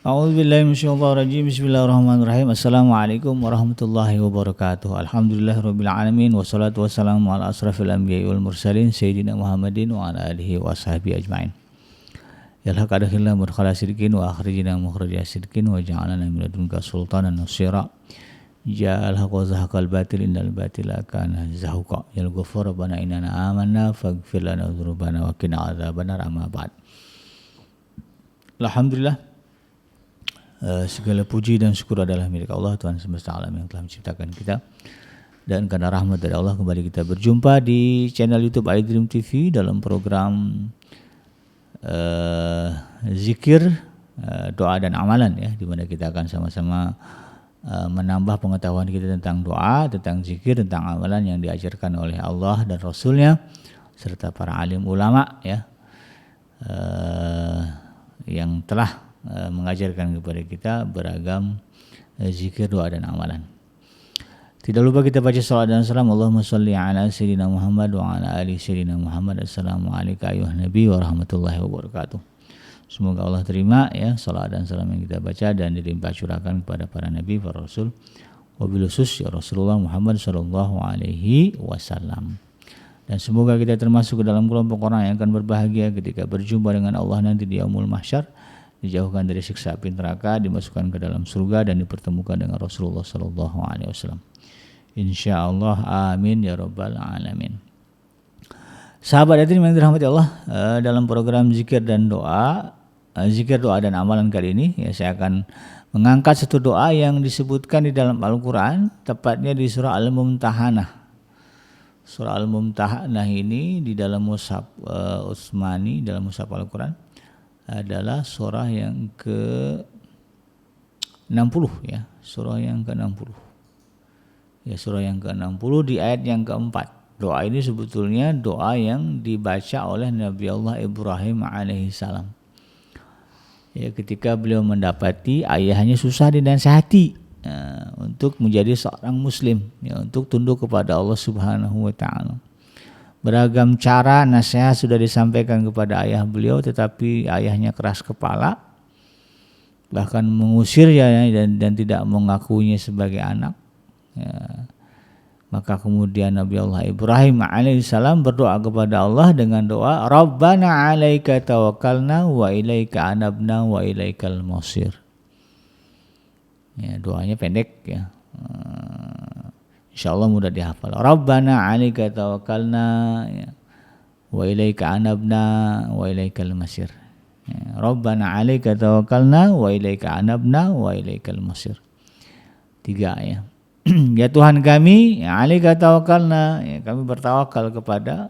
A'udzubillahi minasyaitonirrajim. Bismillahirrahmanirrahim. Assalamualaikum warahmatullahi wabarakatuh. Alhamdulillahirabbil alamin wassalatu wassalamu ala asrafil anbiya'i wal mursalin sayyidina Muhammadin wa ala alihi washabihi ajmain. Ya Allah kadahilna mudkhala sidqin wa akhrijna mukhraja sidqin wa ja'alna min ladunka sultanan nasira. Ya Allah qazahakal batil innal batila kana zahuqa. Ya ghafur rabbana innana amanna faghfir lana dzunubana wa qina adzabannar amma ba'd. Alhamdulillah, segala puji dan syukur adalah milik Allah Tuhan semesta alam yang telah menciptakan kita, dan karena rahmat dari Allah kembali kita berjumpa di channel YouTube iDream TV dalam program zikir, doa dan amalan ya, di mana kita akan sama-sama menambah pengetahuan kita tentang doa, tentang zikir, tentang amalan yang diajarkan oleh Allah dan Rasulnya serta para alim ulama ya, yang telah mengajarkan kepada kita beragam zikir, doa dan amalan. Tidak lupa kita baca salawat dan salam. Allahumma shalli ala sayyidina Muhammad wa ala ali sayyidina Muhammad. Assalamualaikum ayuhan nabi wa rahmatullahi wabarakatuh. Semoga Allah terima ya salawat dan salam yang kita baca dan dilimpah curahkan kepada para nabi, para rasul, wabil khusus ya Rasulullah Muhammad sallallahu alaihi wasallam. Dan semoga kita termasuk ke dalam kelompok orang yang akan berbahagia ketika berjumpa dengan Allah nanti di yaumul mahsyar, dijauhkan dari siksa api neraka, dimasukkan ke dalam surga dan dipertemukan dengan Rasulullah sallallahu alaihi wasallam. Insyaallah, amin ya rabbal alamin. Sahabat hadirin yang dirahmati Allah, dalam program zikir dan doa, zikir, doa dan amalan kali ini ya, saya akan mengangkat satu doa yang disebutkan di dalam Al-Qur'an, tepatnya di surah Al-Mumtahanah. Surah Al-Mumtahanah ini di dalam mushaf Utsmani, dalam mushaf Al-Qur'an adalah surah yang ke-60 ya, surah yang ke-60. Ya, surah yang ke-60 di ayat yang keempat. Doa ini sebetulnya doa yang dibaca oleh Nabi Allah Ibrahim alaihissalam. Ya, ketika beliau mendapati ayahnya susah dinasihati untuk menjadi seorang muslim, ya, untuk tunduk kepada Allah Subhanahu wa taala. Beragam cara nasihat sudah disampaikan kepada ayah beliau, tetapi ayahnya keras kepala, bahkan mengusir ya, dan tidak mengakuinya sebagai anak. Ya. Maka kemudian Nabi Allah Ibrahim alaihissalam berdoa kepada Allah dengan doa Rabbana alaika tawakkalna wa ilaika anabna wa ilaikal masir. Ya, doanya pendek ya. InsyaAllah mudah dihafal. Rabbana 'alaika tawakkalna ya, wa ilaika anabna wa ilaikal masir. Ya, Rabbana 'alaika tawakkalna wa ilaika anabna wa ilaikal masir. 3 ya. Ya Tuhan kami, ya 'alaika tawakkalna, ya, kami bertawakal kepada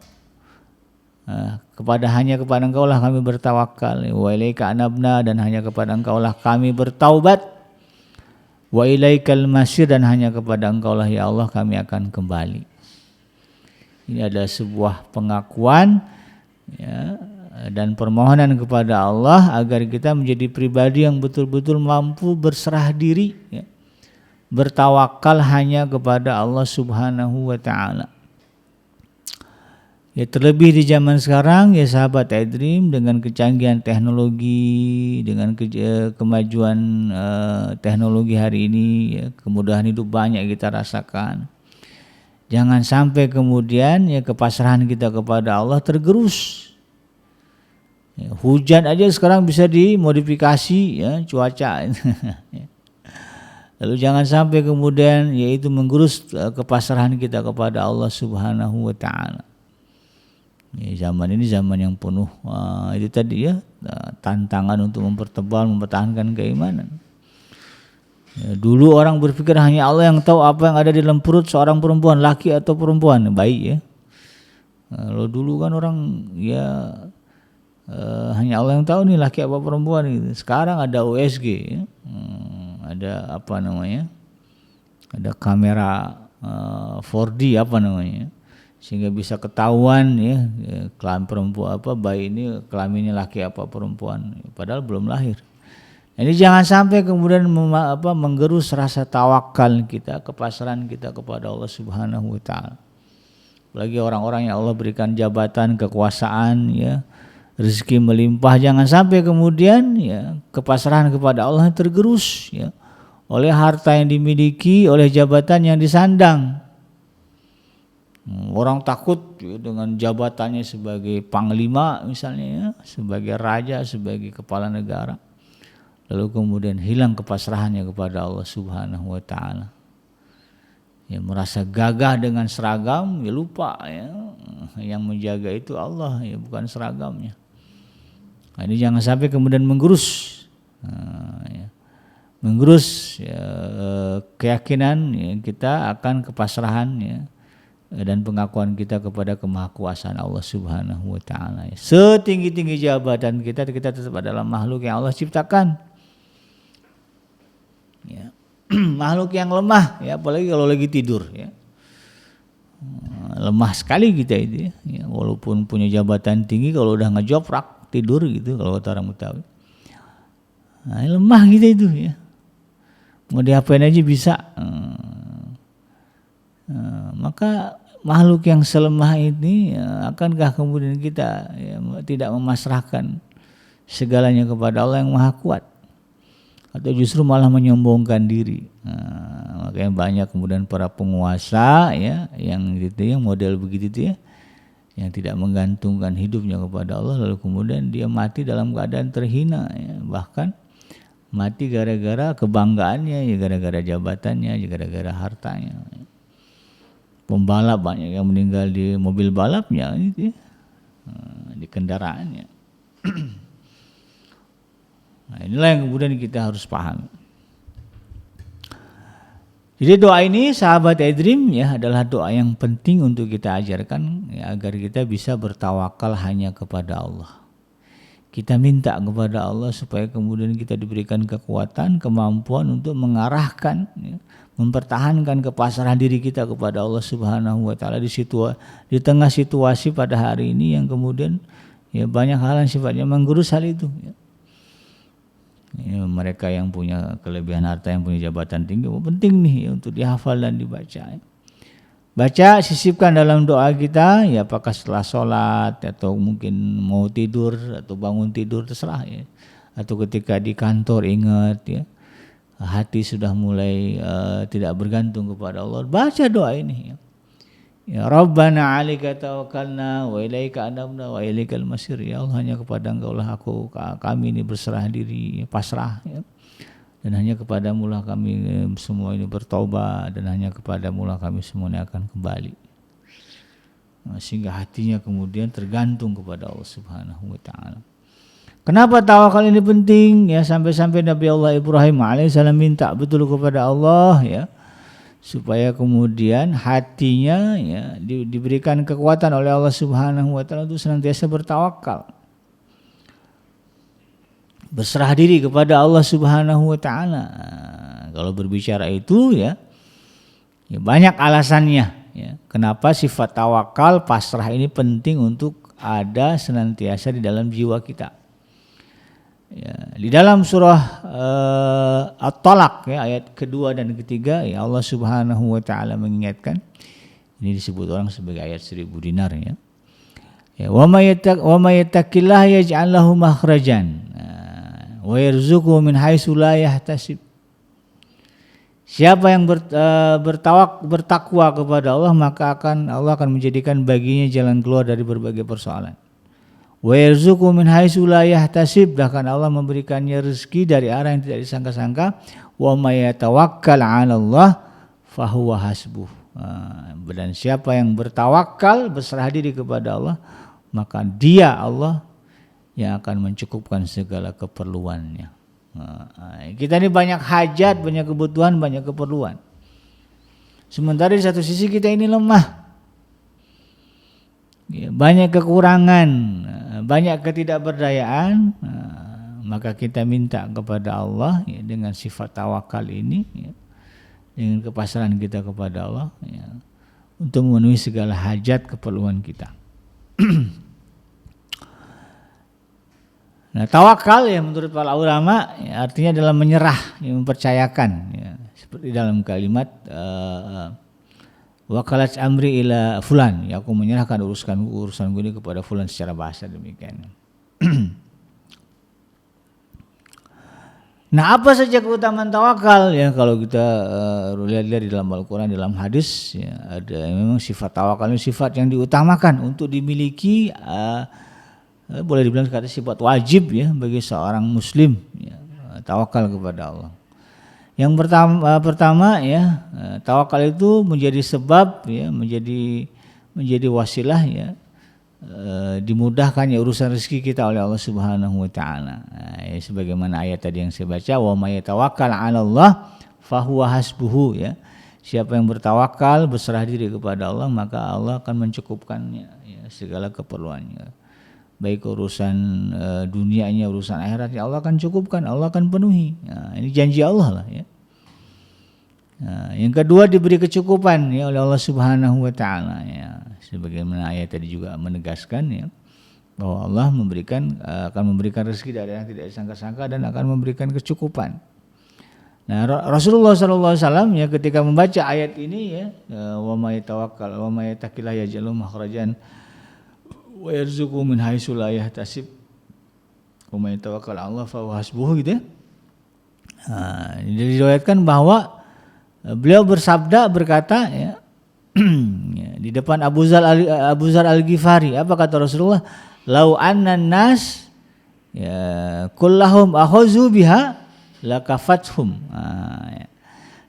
hanya kepada Engkau lah kami bertawakal. Wa ilaika anabna, dan hanya kepada Engkau lah kami bertaubat. Wa ilaikal masir, dan hanya kepada Engkau lah ya Allah kami akan kembali. Ini adalah sebuah pengakuan ya, dan permohonan kepada Allah agar kita menjadi pribadi yang betul-betul mampu berserah diri ya, bertawakal hanya kepada Allah Subhanahu wa taala. Ya, terlebih di zaman sekarang ya sahabat iDream, dengan kecanggihan teknologi, dengan kemajuan teknologi hari ini ya, kemudahan hidup banyak kita rasakan. Jangan sampai kemudian ya kepasrahan kita kepada Allah tergerus. Ya, hujan aja sekarang bisa dimodifikasi ya cuaca. Lalu jangan sampai kemudian yaitu menggerus kepasrahan kita kepada Allah Subhanahu wa taala. Ya, zaman ini zaman yang penuh itu tadi ya, tantangan untuk mempertahankan keimanan. Ya, dulu orang berpikir hanya Allah yang tahu apa yang ada di dalam perut seorang perempuan, laki atau perempuan, baik ya. Kalau dulu kan orang ya hanya Allah yang tahu nih laki apa perempuan gitu. Sekarang ada USG ya. Ada apa namanya? Ada kamera 4D apa namanya? Sehingga bisa ketahuan ya kelamin perempuan apa, bayi ini kelaminnya laki apa perempuan, padahal belum lahir. Ini jangan sampai kemudian menggerus rasa tawakal kita, kepasrahan kita kepada Allah Subhanahu wa taala. Apalagi orang-orang yang Allah berikan jabatan, kekuasaan ya, rezeki melimpah. Jangan sampai kemudian ya kepasrahan kepada Allah tergerus ya oleh harta yang dimiliki, oleh jabatan yang disandang. Orang takut ya, dengan jabatannya sebagai panglima misalnya ya, sebagai raja, sebagai kepala negara. Lalu kemudian hilang kepasrahannya kepada Allah Subhanahu wa taala. Ya merasa gagah dengan seragam, ya lupa ya yang menjaga itu Allah ya, bukan seragamnya. Nah, ini jangan sampai kemudian menggerus. Ya. Menggerus ya, keyakinan ya, kita akan kepasrahan ya, dan pengakuan kita kepada kemahakuasaan Allah Subhanahu wa taala. Setinggi-tinggi jabatan kita tetap adalah makhluk yang Allah ciptakan. Ya. Makhluk yang lemah ya, apalagi kalau lagi tidur ya. Lemah sekali kita itu ya. Walaupun punya jabatan tinggi, kalau udah ngejoprak tidur gitu kalau kata orang Betawi. Nah, lemah kita itu ya. Mau diapain aja bisa. Maka makhluk yang selemah ini ya, akankah kemudian kita ya, tidak memasrahkan segalanya kepada Allah yang Maha Kuat, atau justru malah menyombongkan diri? Makanya banyak kemudian para penguasa ya yang gitu, yang model begitu itu ya, yang tidak menggantungkan hidupnya kepada Allah, lalu kemudian dia mati dalam keadaan terhina ya, bahkan mati gara-gara kebanggaannya ya, gara-gara jabatannya ya, gara-gara hartanya. Pembalap banyak yang meninggal di mobil balapnya gitu ya, di kendaraannya. Nah, inilah yang kemudian kita harus pahami. Jadi doa ini sahabat iDream ya adalah doa yang penting untuk kita ajarkan ya, agar kita bisa bertawakal hanya kepada Allah. Kita minta kepada Allah supaya kemudian kita diberikan kekuatan, kemampuan untuk mengarahkan ya, mempertahankan kepasrahan diri kita kepada Allah Subhanahu wa taala di tengah situasi pada hari ini yang kemudian ya banyak hal yang sifatnya menggerus hal itu ya. Ya, mereka yang punya kelebihan harta, yang punya jabatan tinggi, penting nih ya, untuk dihafal dan dibaca ya. Baca, sisipkan dalam doa kita ya, apakah setelah sholat atau mungkin mau tidur atau bangun tidur terserah ya, atau ketika di kantor ingat ya, hati sudah mulai tidak bergantung kepada Allah, baca doa ini ya. Ya Rabbana 'alaika tawakkalna wa ilaika anabna wa ilaikal masir. Ya Allah, hanya kepada Engkau lah kami ini berserah diri, pasrah ya. Dan hanya kepadamu lah kami semua ini bertobat, dan hanya kepadamu lah kami semua ini akan kembali. Nah, sehingga hatinya kemudian tergantung kepada Allah Subhanahu wa taala. Kenapa tawakal ini penting ya, sampai-sampai Nabi Allah Ibrahim alaihissalam minta betul kepada Allah ya, supaya kemudian hatinya ya diberikan kekuatan oleh Allah Subhanahu wa taala untuk senantiasa bertawakal, berserah diri kepada Allah Subhanahu wa taala. Kalau berbicara itu ya banyak alasannya ya, kenapa sifat tawakal, pasrah ini penting untuk ada senantiasa di dalam jiwa kita. Ya, di dalam surah At-Talaq ya, ayat kedua dan ketiga ya, Allah Subhanahu wa taala mengingatkan, ini disebut orang sebagai ayat 1000 dinar ya. Ya, wa may yattaqillaha yaj'al lahu makhrajan wa yarzuqhu min haitsu la yahtasib. Siapa yang bertakwa kepada Allah, maka Allah akan menjadikan baginya jalan keluar dari berbagai persoalan. Wa yarzuqhu min haitsu la yahtasib, bahkan Allah memberikannya rezeki dari arah yang tidak disangka-sangka. Wa may yatawakkal 'ala Allah fahuwa hasbuh. Dan siapa yang bertawakal, berserah diri kepada Allah, maka dia Allah yang akan mencukupkan segala keperluannya. Kita ini banyak hajat, banyak kebutuhan, banyak keperluan. Sementara di satu sisi kita ini lemah, banyak kekurangan, banyak ketidakberdayaan. Maka kita minta kepada Allah ya, dengan sifat tawakal ini ya, dengan kepasrahan kita kepada Allah ya, untuk memenuhi segala hajat keperluan kita. Nah, tawakal ya menurut para ulama ya, artinya adalah menyerah, ya, mempercayakan ya. Seperti dalam kalimat wakalat amri ila fulan, ya aku menyerahkan urusanku ini kepada fulan, secara bahasa demikian. Nah, apa saja keutamaan tawakal ya? Kalau kita lihat-lihat di dalam Al-Quran, dalam hadis, ya, ada memang sifat tawakal ini sifat yang diutamakan untuk dimiliki, boleh dibilang kata sifat wajib ya bagi seorang Muslim, ya, tawakal kepada Allah. Yang pertama ya, tawakal itu menjadi sebab ya, menjadi wasilah ya, dimudahkan ya urusan rezeki kita oleh Allah Subhanahu wa taala. Ya, sebagaimana ayat tadi yang saya baca, wa may yatawakkal 'ala Allah fahuwa hasbuhu ya. Siapa yang bertawakal, berserah diri kepada Allah, maka Allah akan mencukupkannya ya, segala keperluannya. Baik urusan dunianya, urusan akhiratnya Allah akan cukupkan, Allah akan penuhi. Nah, ini janji Allah lah ya. Nah, yang kedua diberi kecukupan ya oleh Allah Subhanahu wa taala ya. Sebagaimana ayat tadi juga menegaskan ya bahwa Allah akan memberikan rezeki dari yang tidak disangka-sangka dan akan memberikan kecukupan. Nah, Rasulullah SAW ya ketika membaca ayat ini ya, wa may tawakkal wa may yattaqillaha yaj'al makhrajan wa yarzuqhu min haitsu la yahtasib wa may tawakkal 'ala Allah fa huwa hasbuhu gitu ya. Nah, diriwayatkan bahwa beliau berkata ya, di depan Abu Zar Al-Ghifari, apa kata Rasulullah? Lau annan nas ya kullahum akhazu biha lakafathum. Ya.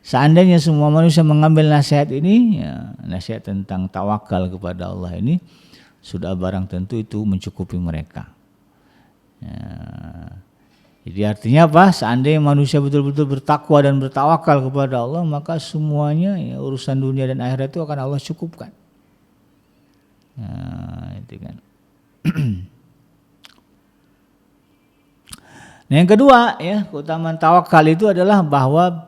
Seandainya semua manusia mengambil nasihat ini ya, nasihat tentang tawakal kepada Allah ini, sudah barang tentu itu mencukupi mereka ya. Jadi artinya apa? Seandainya manusia betul-betul bertakwa dan bertawakal kepada Allah, maka semuanya ya, urusan dunia dan akhirat itu akan Allah cukupkan. Nah, itu kan. Nah, yang kedua ya, keutamaan tawakal itu adalah bahwa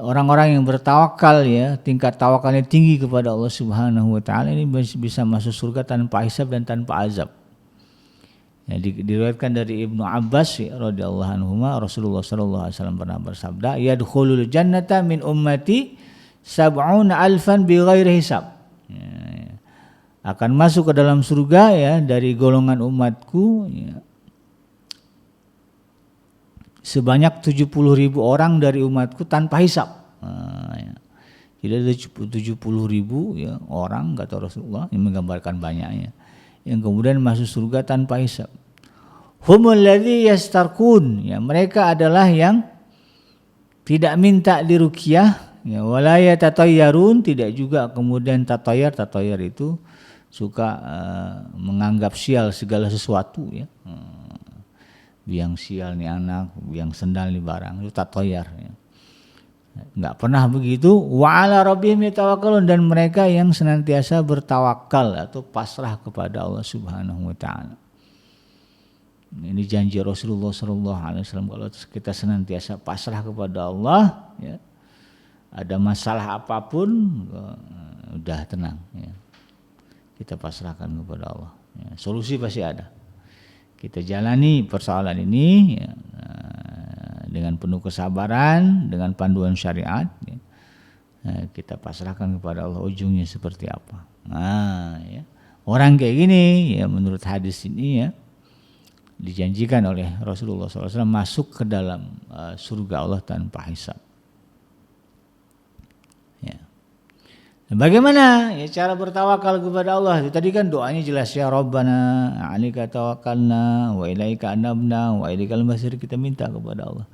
orang-orang yang bertawakal ya, tingkat tawakalnya tinggi kepada Allah Subhanahu wa taala ini bisa masuk surga tanpa hisab dan tanpa azab. Ya, diriwayatkan dari Ibnu Abbas ya, radhiyallahu anhuma, Rasulullah sallallahu alaihi wasallam pernah bersabda, yadkhulul jannata min ummati 70,000 bighairi hisab. Ya, akan masuk ke dalam surga ya dari golongan umatku ya, sebanyak 70.000 orang dari umatku tanpa hisab. Nah, ya. Jadi ada 70.000 ya orang kata Rasulullah, yang menggambarkan banyaknya, yang kemudian masuk surga tanpa hisab. Humul ladzi yastarqun, ya mereka adalah yang tidak minta diruqyah ya, wala yatatayyarun, tidak juga kemudian tatayar itu suka menganggap sial segala sesuatu ya. Biang sial nih anak, biang sendal nih barang, itu tatayar ya. Enggak pernah begitu. Wa 'ala rabbihim yatawakkalun, dan mereka yang senantiasa bertawakal atau pasrah kepada Allah Subhanahu wa taala. Ini janji Rasulullah sallallahu alaihi wasallam, kalau kita senantiasa pasrah kepada Allah ya, ada masalah apapun udah tenang ya. Kita pasrahkan kepada Allah ya, solusi pasti ada. Kita jalani persoalan ini ya, dengan penuh kesabaran, dengan panduan syariat ya. Kita pasrahkan kepada Allah ujungnya seperti apa. Nah, ya. Orang kayak gini ya, menurut hadis ini ya, dijanjikan oleh Rasulullah SAW masuk ke dalam surga Allah tanpa hisab. Ya. Dan bagaimana ya cara bertawakal kepada Allah? Tadi kan doanya jelas ya, Rabbana 'alaika tawakkalna wa ilaika anabna wa ilaikal masir, kita minta kepada Allah.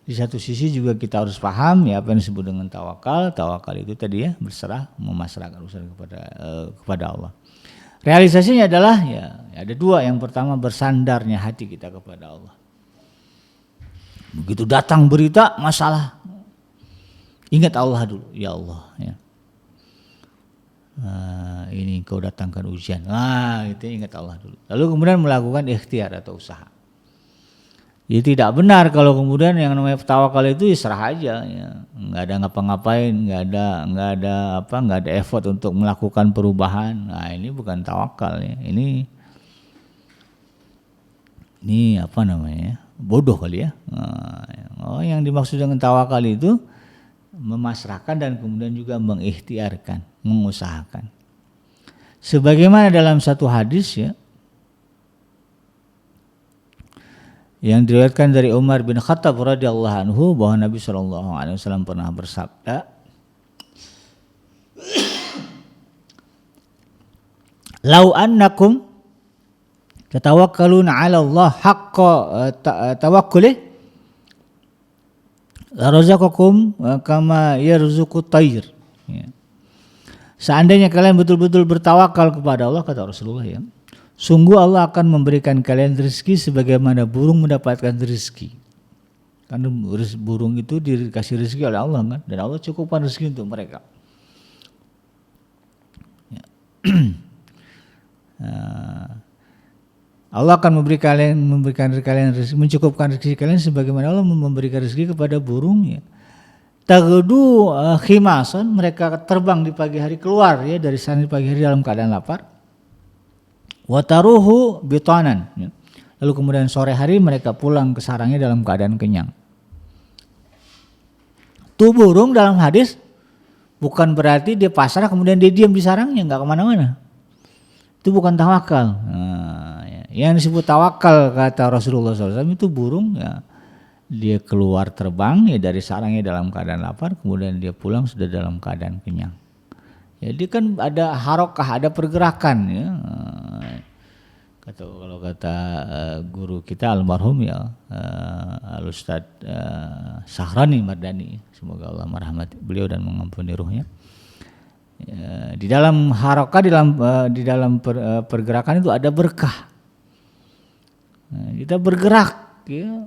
Di satu sisi juga kita harus paham ya apa yang disebut dengan tawakal. Tawakal itu tadi ya berserah, memasrahkan urusan kepada Allah. Realisasinya adalah ya ada dua. Yang pertama, bersandarnya hati kita kepada Allah. Begitu datang berita masalah, ingat Allah dulu, ya Allah ya. Ini kau datangkan ujian, itu ingat Allah dulu. Lalu kemudian melakukan ikhtiar atau usaha. Jadi tidak benar kalau kemudian yang namanya tawakal itu serah aja ya, nggak ada ngapa-ngapain, nggak ada effort untuk melakukan perubahan. Nah, ini bukan tawakal ya. Ini apa namanya? Bodoh kali ya. Nah, yang dimaksud dengan tawakal itu memasrahkan dan kemudian juga mengikhtiarkan, mengusahakan. Sebagaimana dalam satu hadis ya, Yang diriwayatkan dari Umar bin Khattab radhiyallahu anhu bahwa Nabi SAW pernah bersabda, "Lau annakum tatawakkaluna 'ala Allah haqqa tawakkulih la razaqakum kama yarzuqut tayr." Ya. Seandainya kalian betul-betul bertawakal kepada Allah, kata Rasulullah, ya, sungguh Allah akan memberikan kalian rezeki sebagaimana burung mendapatkan rezeki. Karena burung itu dikasih rezeki oleh Allah kan, dan Allah cukupkan rezeki untuk mereka. Ya. Allah akan memberikan kalian rezeki, mencukupkan rezeki kalian sebagaimana Allah memberikan rezeki kepada burung. Ya. Taghdu khimasan, mereka terbang di pagi hari, keluar ya dari sana di pagi hari dalam keadaan lapar. Wataruhu bitanan, ya. Lalu kemudian sore hari mereka pulang ke sarangnya dalam keadaan kenyang. Tuh burung dalam hadis bukan berarti dia pasrah kemudian dia diam di sarangnya nggak kemana-mana. Itu bukan tawakal. Nah, ya. Yang disebut tawakal kata Rasulullah SAW itu burung, ya, dia keluar terbang ya dari sarangnya dalam keadaan lapar, kemudian dia pulang sudah dalam keadaan kenyang. Jadi kan ada harokah, ada pergerakan, ya. Kalau kata guru kita almarhum, ya, Al-Ustaz Sahrani Mardani, semoga Allah merahmati beliau dan mengampuni ruhnya. Ya, di dalam harokah, di dalam pergerakan itu ada berkah. Nah, kita bergerak, ya,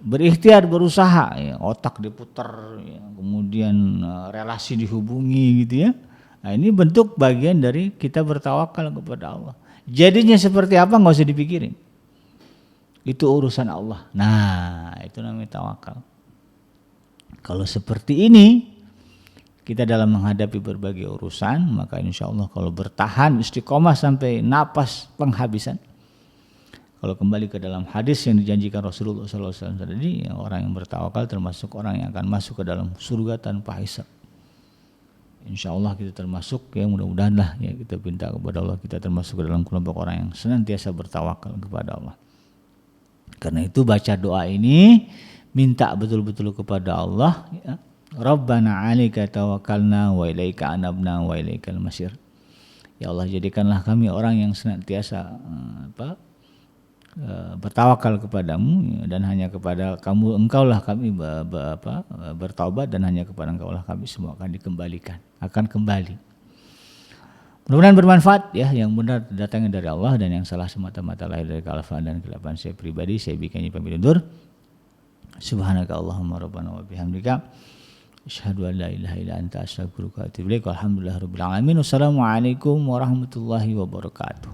berikhtiar, berusaha, ya, otak diputar, ya, kemudian relasi dihubungi gitu ya. Nah, ini bentuk bagian dari kita bertawakal kepada Allah. Jadinya seperti apa nggak usah dipikirin, itu urusan Allah. Nah, itu namanya tawakal. Kalau seperti ini kita dalam menghadapi berbagai urusan, maka insya Allah kalau bertahan istiqomah sampai napas penghabisan, kalau kembali ke dalam hadis yang dijanjikan Rasulullah SAW tadi, orang yang bertawakal termasuk orang yang akan masuk ke dalam surga tanpa hisab. Insya Allah kita termasuk, ya, mudah-mudahan lah, ya, kita minta kepada Allah kita termasuk ke dalam kelompok orang yang senantiasa bertawakal kepada Allah. Karena itu baca doa ini, minta betul-betul kepada Allah, ya. Rabbana 'alaika tawakkalna wa ilaika anabna wa ilaikal masir. Ya Allah, jadikanlah kami orang yang senantiasa bertawakal kepadamu, dan hanya kepada kamu engkaulah kami bertaubat, dan hanya kepada engkaulah kami semua akan dikembalikan, akan kembali. Mudah-mudahan bermanfaat, ya, yang benar datangnya dari Allah dan yang salah semata-mata lahir dari kealfaan dan kelapan saya pribadi. Saya bikinnya pamit undur. Subhanaka Allahumma rabbana wa bihamdika asyhadu an la ilaha illa anta astaghfiruka wa atubu ilaik. Walhamdulillahirabbil alamin. Wassalamualaikum warahmatullahi wabarakatuh.